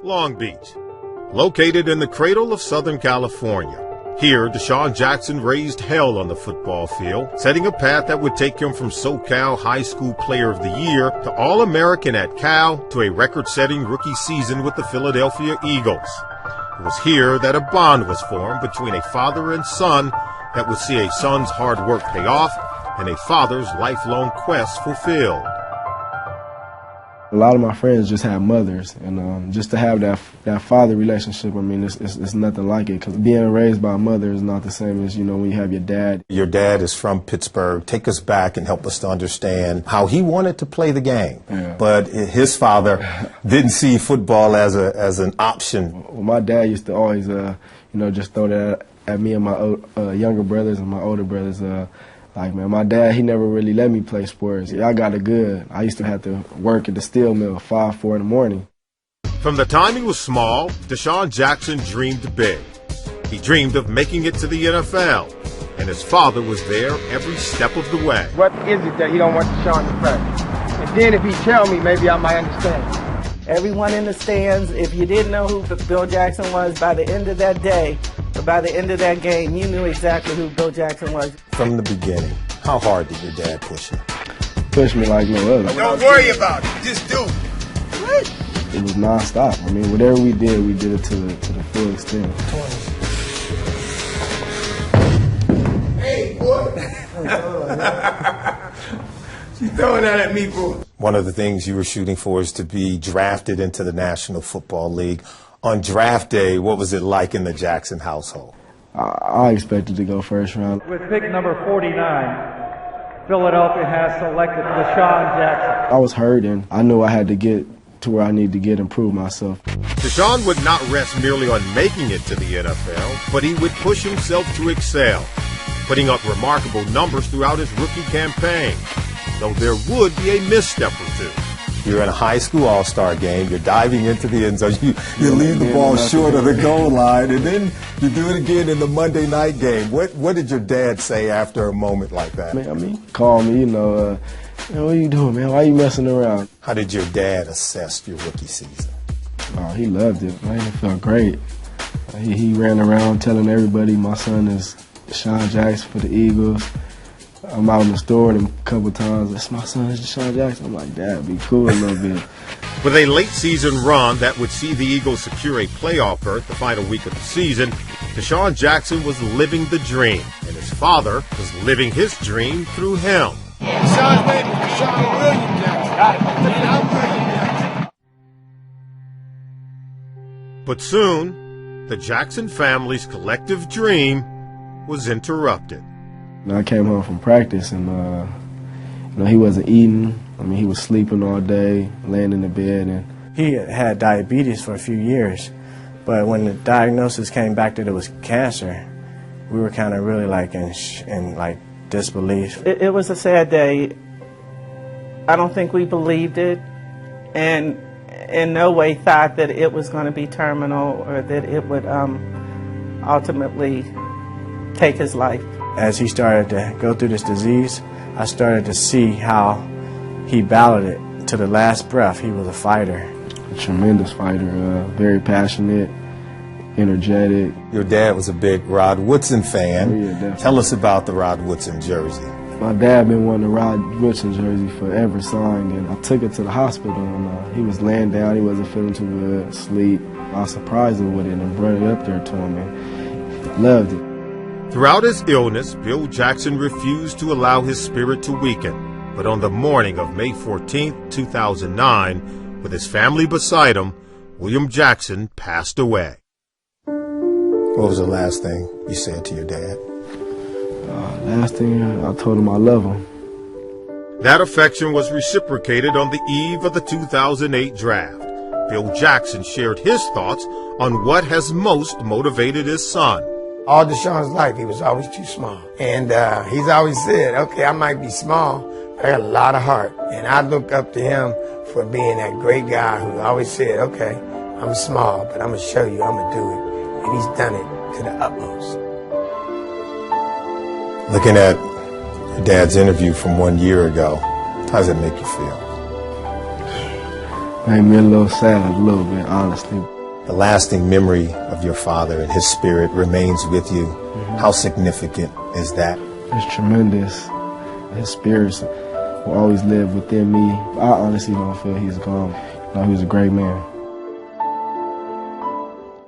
Long Beach. Located in the cradle of Southern California, here DeSean Jackson raised hell on the football field, setting a path that would take him from SoCal High School Player of the Year to All-American at Cal to a record-setting rookie season with the Philadelphia Eagles. It was here that a bond was formed between a father and son that would see a son's hard work pay off and a father's lifelong quest fulfilled. A lot of my friends just have mothers, and just to have that father relationship, I mean, it's nothing like it, because being raised by a mother is not the same as, when you have your dad. Your dad is from Pittsburgh. Take us back and help us to understand how he wanted to play the game, but his father didn't see football as an option. Well, my dad used to always, just throw that at me and my younger brothers and my older brothers. Like, man, my dad, he never really let me play sports. I got it good. I used to have to work at the steel mill 5, 4 in the morning. From the time he was small, DeSean Jackson dreamed big. He dreamed of making it to the NFL, and his father was there every step of the way. What is it that he don't want DeSean to practice? And then if he tell me, maybe I might understand. Everyone in the stands, if you didn't know who Bill Jackson was, by the end of that day, or by the end of that game, you knew exactly who Bill Jackson was. From the beginning, how hard did your dad push you? Pushed me like no other. Don't worry about it. Just do it. What? It was nonstop. I mean, whatever we did it to the full extent. Hey, boy. She's throwing that at me, boy. One of the things you were shooting for is to be drafted into the National Football League. On draft day, what was it like in the Jackson household? I expected to go first round. With pick number 49, Philadelphia has selected DeSean Jackson. I was hurting. I knew I had to get to where I needed to get and prove myself. DeSean would not rest merely on making it to the NFL, but he would push himself to excel, putting up remarkable numbers throughout his rookie campaign, though there would be a misstep or two. You're in a high school all-star game, you're diving into the end zone, you leave the ball short of the goal line, and then you do it again in the Monday night game. What did your dad say after a moment like that? I mean, call me, man, what are you doing, man? Why are you messing around? How did your dad assess your rookie season? Oh, he loved it, man. It felt great. He ran around telling everybody my son is DeSean Jackson for the Eagles. I'm out in the store and a couple times, that's my son, it's DeSean Jackson. I'm like, Dad, be cool a little bit. With a late season run that would see the Eagles secure a playoff berth the final week of the season, DeSean Jackson was living the dream, and his father was living his dream through him. DeSean's name is DeSean William Jackson. Got it. And I'm William Jackson. But soon, the Jackson family's collective dream was interrupted. I came home from practice and, he wasn't eating. I mean, he was sleeping all day, laying in the bed. And he had diabetes for a few years, but when the diagnosis came back that it was cancer, we were kind of really in disbelief. It was a sad day. I don't think we believed it, and in no way thought that it was going to be terminal or that it would ultimately take his life. As he started to go through this disease, I started to see how he battled it to the last breath. He was a fighter. A tremendous fighter, very passionate, energetic. Your dad was a big Rod Woodson fan. Oh, yeah, definitely. Tell us about the Rod Woodson jersey. My dad been wanting a Rod Woodson jersey forever signed, and I took it to the hospital, and he was laying down, he wasn't feeling too good, asleep. I surprised him with it and brought it up there to him, and he loved it. Throughout his illness, Bill Jackson refused to allow his spirit to weaken. But on the morning of May 14, 2009, with his family beside him, William Jackson passed away. What was the last thing you said to your dad? Last thing, I told him I love him. That affection was reciprocated on the eve of the 2008 draft. Bill Jackson shared his thoughts on what has most motivated his son. All DeSean's life, he was always too small. And he's always said, okay, I might be small, but I got a lot of heart. And I look up to him for being that great guy who always said, okay, I'm small, but I'm going to show you, I'm going to do it. And he's done it to the utmost. Looking at your dad's interview from 1 year ago, how does it make you feel? Made me a little sad, a little bit, honestly. the lasting memory of your father and his spirit remains with you. How significant is that? It's tremendous. His spirits will always live within me. I honestly don't feel he's gone. You know, he was a great man.